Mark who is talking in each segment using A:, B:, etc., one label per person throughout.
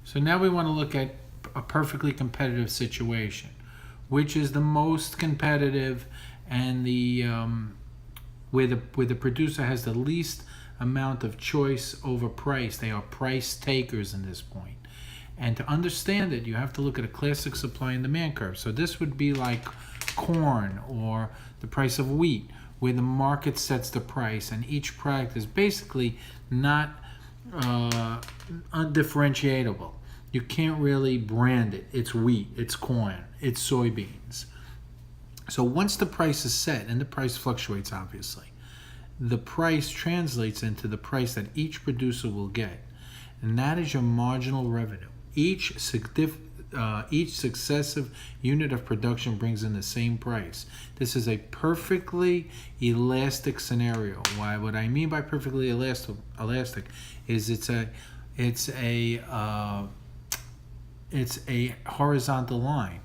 A: So now we want to look at a perfectly competitive situation, which is the most competitive and where the producer has the least amount of choice over price. They are price takers in this point. And to understand it, you have to look at a classic supply and demand curve. So this would be like corn or the price of wheat, where the market sets the price and each product is basically not undifferentiatable. You can't really brand it. It's wheat, it's corn, it's soybeans. So once the price is set, and the price fluctuates obviously, the price translates into the price that each producer will get. And that is your marginal revenue. Each successive unit of production brings in the same price. This is a perfectly elastic scenario. What I mean by perfectly elastic is it's a horizontal line,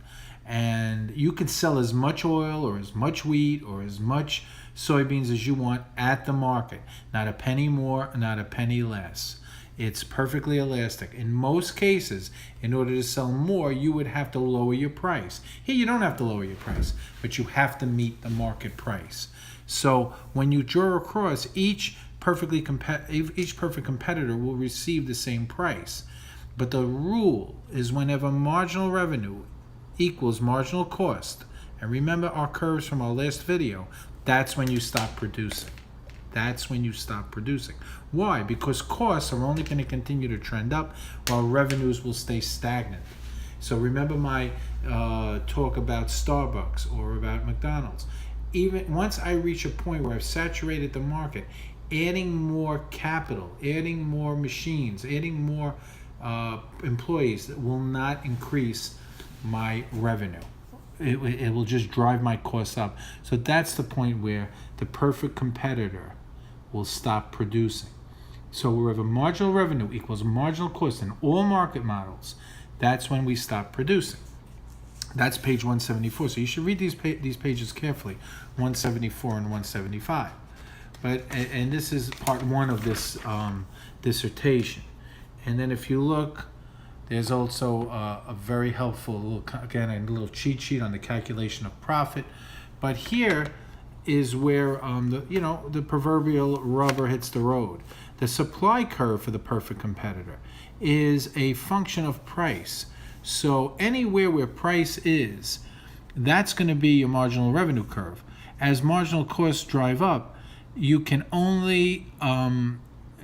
A: and you can sell as much oil or as much wheat or as much soybeans as you want at the market. Not a penny more, not a penny less. It's perfectly elastic. In most cases, in order to sell more, you would have to lower your price. Here, you don't have to lower your price, but you have to meet the market price. So when you draw across, each perfect competitor will receive the same price. But the rule is whenever marginal revenue equals marginal cost, and remember our curves from our last video, that's when you stop producing. That's when you stop producing. Why? Because costs are only going to continue to trend up while revenues will stay stagnant. So remember my talk about Starbucks or about McDonald's. Even once I reach a point where I've saturated the market, adding more capital, adding more machines, adding more employees will not increase my revenue. It will just drive my costs up. So that's the point where the perfect competitor will stop producing. So wherever marginal revenue equals marginal cost in all market models, that's when we stop producing. That's page 174. So you should read these pages carefully, 174 and 175. And this is part one of this dissertation. And then if you look, there's also a very helpful, a little cheat sheet on the calculation of profit. But here is where the proverbial rubber hits the road. The supply curve for the perfect competitor is a function of price. So anywhere where price is, that's going to be your marginal revenue curve. As marginal costs drive up, you can only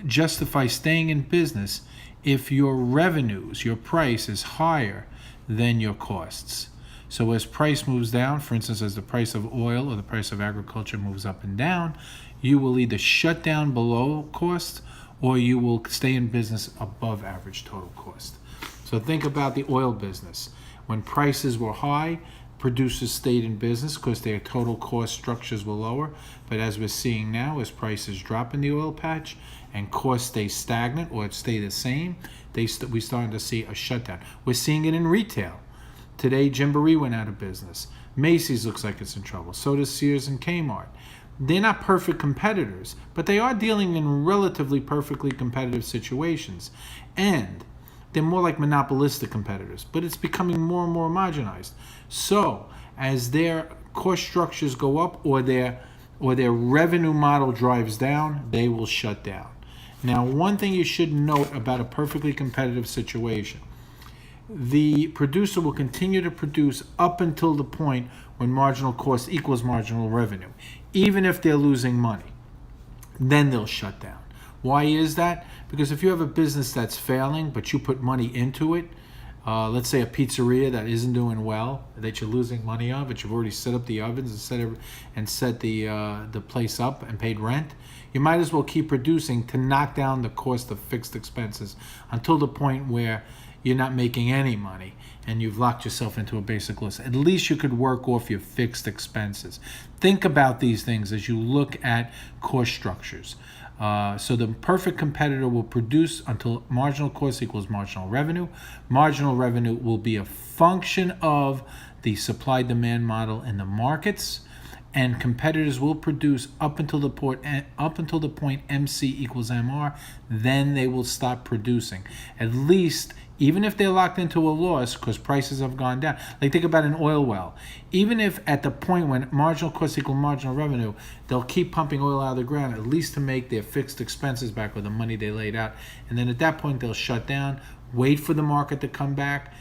A: justify staying in business if your revenues, your price is higher than your costs. So as price moves down, for instance, as the price of oil or the price of agriculture moves up and down, you will either shut down below cost or you will stay in business above average total cost. So think about the oil business. When prices were high, producers stayed in business because their total cost structures were lower. But as we're seeing now, as prices drop in the oil patch and costs stay stagnant or stay the same, we're starting to see a shutdown. We're seeing it in retail. Today, Gymboree went out of business. Macy's looks like it's in trouble. So does Sears and Kmart. They're not perfect competitors, but they are dealing in relatively perfectly competitive situations. And they're more like monopolistic competitors, but it's becoming more and more homogenized. So as their cost structures go up or their revenue model drives down, they will shut down. Now, one thing you should note about a perfectly competitive situation: the producer will continue to produce up until the point when marginal cost equals marginal revenue, even if they're losing money. Then they'll shut down. Why is that? Because if you have a business that's failing, but you put money into it, let's say a pizzeria that isn't doing well, that you're losing money on, but you've already set up the ovens and set the place up and paid rent, you might as well keep producing to knock down the cost of fixed expenses until the point where you're not making any money and you've locked yourself into a basic loss. At least you could work off your fixed expenses. Think about these things as you look at cost structures. So the perfect competitor will produce until marginal cost equals marginal revenue. Marginal revenue will be a function of the supply-demand model in the markets. and competitors will produce up until the point MC equals MR, then they will stop producing. At least, even if they're locked into a loss because prices have gone down. Like, think about an oil well. Even if at the point when marginal cost equal marginal revenue, they'll keep pumping oil out of the ground, at least to make their fixed expenses back with the money they laid out. And then at that point, they'll shut down, wait for the market to come back.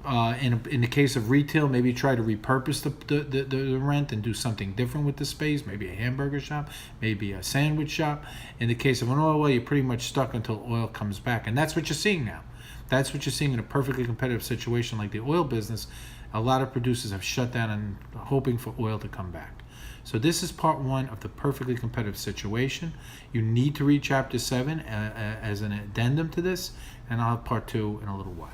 A: In the case of retail, maybe try to repurpose the rent and do something different with the space, maybe a hamburger shop, maybe a sandwich shop. In the case of an oil well, you're pretty much stuck until oil comes back. And that's what you're seeing now. That's what you're seeing in a perfectly competitive situation like the oil business. A lot of producers have shut down and hoping for oil to come back. So this is part 1 of the perfectly competitive situation. You need to read chapter 7 as an addendum to this, and I'll have part 2 in a little while.